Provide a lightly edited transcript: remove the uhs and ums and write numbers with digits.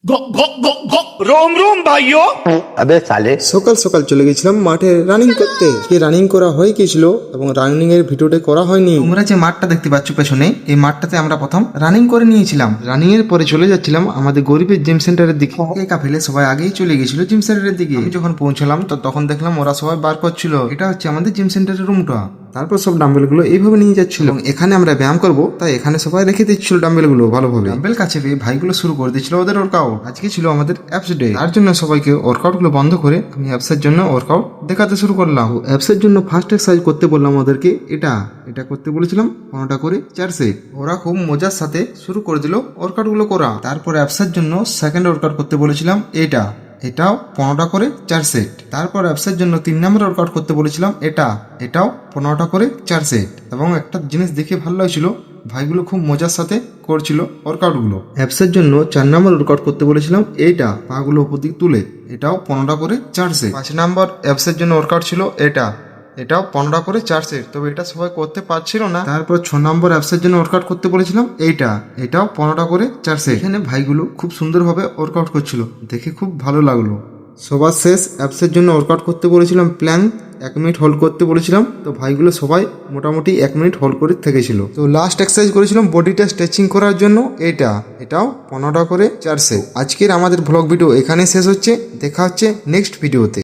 रोम रोम भाइयों। अबे साले সকাল সকাল চলে গেছিলাম মাঠে রানিং করতে। কি রানিং করা হয়ে গেছিল এবং রানিং এর ভিডিওটা করা হয়নি। তোমরা যে মাঠটা দেখতে পাচ্ছ পেছনে, এই মাঠটাতে আমরা প্রথম রানিং করে নিয়েছিলাম। রানিং এর পরে চলে যাচ্ছিলাম আমাদের গরিবের জিম সেন্টারের দিকে। একা ফেলে সবাই আগেই চলে গেছিল জিম সেন্টারের দিকে। আমি যখন পৌঁছলাম তো তখন দেখলাম ওরা সবাই বার করছিল। এটা হচ্ছে আমাদের জিম সেন্টারের রুমটা। তারপর সব ডাম্বেল গুলো এইভাবে নিয়ে যাচ্ছিল। এবং এখানে আমরা ব্যায়াম করবো তাই এখানে সবাই রেখে দিচ্ছিল ডাম্বেল গুলো ভালোভাবে। ডাম্বেল কাছে পেয়ে ভাইগুলো শুরু করে দিচ্ছিল ওদের ওয়ার্কআউট। আজকে ছিল আমাদের অ্যাপস ডে, তার জন্য সবাইকে ওয়ার্কআউট গুলো বন্ধ করে আমি অ্যাপসের জন্য ওয়ার্কআউট দেখাতে শুরু করলাম। অ্যাপসের জন্য ফার্স্ট এক্সারসাইজ করতে বললাম ওদেরকে। এটা করতে বলেছিলাম 15টা করে 4 সেট। ওরা খুব মজার সাথে শুরু করে দিল ওয়ার্কআউট গুলো করা। তারপর অ্যাপসের জন্য সেকেন্ড ওয়ার্কআউট করতে বলেছিলাম এটাও 15টা করে 4 সেট। তারপর অ্যাপসের জন্য 3 নম্বর ওয়ার্কআউট করতে বলেছিলাম এটাও 15টা করে 4 সেট। এবং একটা জিনিস দেখে ভালো লাগছিল, ভাইগুলো খুব মজার সাথে করছিল ওয়ার্কআউট গুলো। অ্যাপসের জন্য 4 নম্বর ওয়ার্কআউট করতে বলেছিলাম পাগুলো উপর দিকে তুলে, এটাও 15টা করে 4 সেট। 5 নম্বর অ্যাপসের জন্য ওয়ার্কআউট ছিল এটাও 15টা করে 4 সেট। তবে এটা সবাই করতে পারছিল না। তারপর 6 নম্বর অ্যাপসের জন্য ওয়ার্কআউট করতে বলেছিলাম এটাও 15টা করে 4 সেট। এখানে ভাইগুলো খুব সুন্দরভাবে ওয়ার্কআউট করছিল, দেখে খুব ভালো লাগলো। সবার শেষ অ্যাপসের জন্য ওয়ার্কআউট করতে বলেছিলাম প্ল্যাঙ্ক, 1 মিনিট হোল্ড করতে বলেছিলাম। তো ভাইগুলো সবাই মোটামুটি 1 মিনিট হোল্ড করে থেকেছিল। তো লাস্ট এক্সারসাইজ করেছিলাম বডিটা স্ট্রেচিং করার জন্য এটাও 15টা করে 4 সেট। আজকের আমাদের ব্লগ ভিডিও এখানে শেষ হচ্ছে। দেখা হচ্ছে নেক্সট ভিডিওতে।